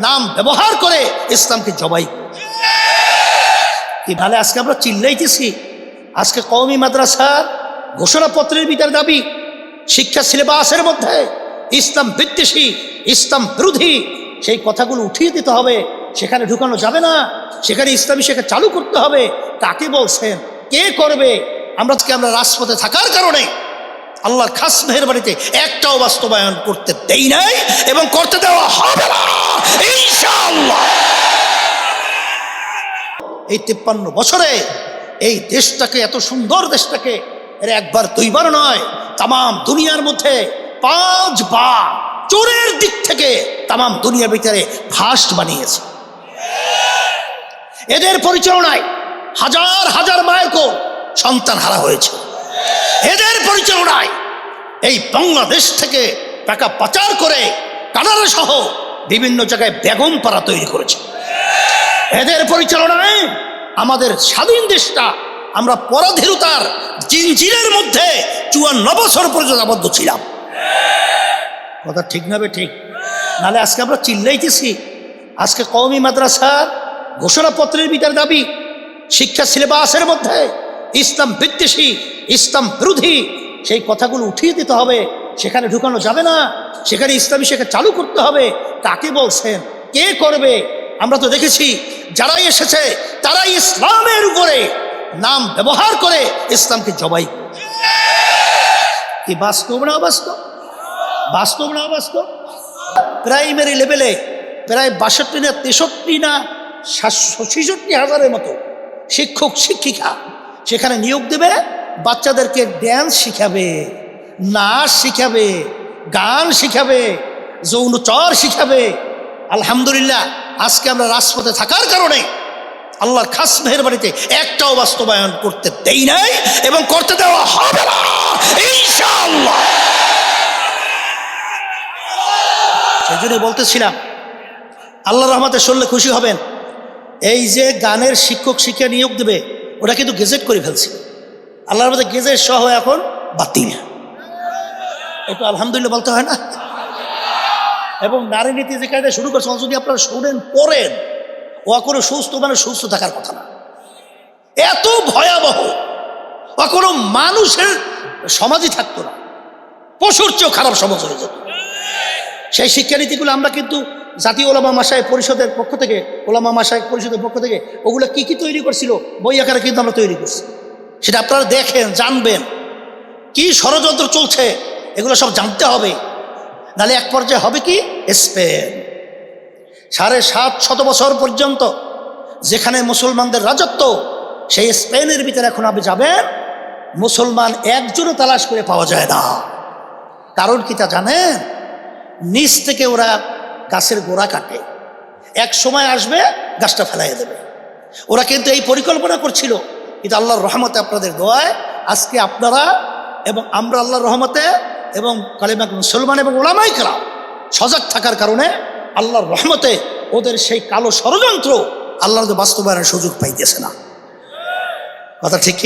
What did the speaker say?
নাম ব্যবহার করে ইসলামকে জবাই কি ভালে আজকে আমরা চিল্লাইতেছি। আজকে কওমি মাদ্রাসার ঘোষণাপত্রের ভিতরে দাবি শিক্ষা সিলেবাসের মধ্যে ইসলাম বিদ্বেষী, ইসলাম বিরোধী সেই কথাগুলো উঠিয়ে দিতে হবে, সেখানে ঢুকানো যাবে না, সেখানে ইসলামী শিক্ষা চালু করতে হবে। কাকে বলছেন, কে করবে? আমরা রাজপথে থাকার কারণে আল্লাহর খাস মেহেরবানিতে একটাও বাস্তবায়ন করতে দেই নাই এবং করতে দেওয়া হবে না ইনশাআল্লাহ। এই 53 বছরে এই দেশটাকে, এত সুন্দর দেশটাকে, এর একবার দুইবার নয়, তাম দুনিয়ার মধ্যে 5 বার চোরের দিক থেকে তাম দুনিয়ার ভিতরে ফার্স্ট বানিয়েছে। এদের পরিচালনায় হাজার হাজার মায়ের কোল সন্তান হারা হয়েছে। এদের পরিচালনায় এই বাংলাদেশ থেকে টাকা পাচার করে কানাডা সহ বিভিন্ন জায়গায় বেগম পাড়া তৈরি করেছে। এদের পরিচালনায় আমাদের স্বাধীন দেশটা আমরা পরাধীনতার জিনজিরের মধ্যে 54 বছর পর্যন্ত আবদ্ধ ছিলাম। কথা ঠিক না বে ঠিক? নালে আজকে আমরা চিল্লাইতেছি। আজকে কওমি মাদ্রাসার ঘোষণাপত্রের ভিতরে দাবি শিক্ষা সিলেবাসের মধ্যে ইসলাম বিদ্বেষী, ইসলাম বিরোধী সেই কথাগুলো উঠিয়ে দিতে হবে, সেখানে ঢুকানো যাবে না, সেখানে ইসলামী শিক্ষা চালু করতে হবে। কাকে বলছেন, কে করবে? আমরা তো দেখেছি যারাই এসেছে তারাই ইসলামের উপরে নাম ব্যবহার করে ইসলামকে জবাই। কি বাস্তব না বাস্তব? বাস্তব না বাস্তব? প্রাইমারি লেভেলে প্রায় 62 না 63 না 66 হাজারের মতো শিক্ষক শিক্ষিকা সেখানে নিয়োগ দেবে। বাচ্চাদেরকে ড্যান্স শিখাবে, নাচ শিখাবে, গান শিখাবে, যৌনচর শিখাবে। আলহামদুলিল্লাহ আজকে আমরা রাজপথে থাকার কারণে আল্লাহর খাস মেহেরবানিতে একটাও বাস্তবায়ন করতে দেই নাই এবং করতে দেওয়া হবে না ইনশাআল্লাহ। সেই জন্য বলতেছিলাম আল্লাহর রহমতে শুনলে খুশি হবেন। এই যে গানের শিক্ষক শিক্ষা নিয়োগ দেবে ওটা কিন্তু গেজেট করে ফেলছে। আল্লাহর মধ্যে গেজেট সহ এখন বাতিল। একটু আলহামদুলিল্লাহ বলতে হয় না? এবং নারী নীতি যে কায়দায় শুরু করছে, যদি আপনারা শুনেন পড়েন, ও কোনো সুস্থ মানুষ সুস্থ থাকার কথা না। এত ভয়াবহ, ও কোনো মানুষের সমাজই থাকতো না, পশুর চেয়েও খারাপ সমাজ হয়ে যেত। সেই শিক্ষানীতিগুলো আমরা কিন্তু জাতীয় ওলামা মাসায়েখ পরিষদের পক্ষ থেকে, ওলামা মাসায়েখ পরিষদের পক্ষ থেকে ওগুলো কি কি তৈরি করছিল বই আকারে কিন্তু আমরা তৈরি করছি। সেটা আপনারা দেখেন, জানবেন কি ষড়যন্ত্র চলছে, এগুলো সব জানতে হবে। নাহলে এক পর্যায়ে হবে কি, স্পেন 750 বছর পর্যন্ত যেখানে মুসলমানদের রাজত্ব, সেই স্পেনের ভিতরে এখন আপনি যাবেন, মুসলমান একজনও তালাশ করে পাওয়া যায় না। কারণ কি তা জানেন? নিচ থেকে ওরা গাছের গোড়া কাটে, এক সময় আসবে গাছটা ফেলাই দেবে। ওরা কিন্তু এই পরিকল্পনা করছিল, কিন্তু আল্লাহর রহমতে, আপনাদের দোয়ায় আজকে আপনারা এবং আমরা আল্লাহর রহমতে এবং কালেমা মুসলমান এবং ওলামায়ে কেরাম সজাগ থাকার কারণে আল্লাহর রহমতে ওদের সেই কালো ষড়যন্ত্র আল্লাহর বাস্তবায়নের সুযোগ পাইতেছে না। কথা ঠিক কি?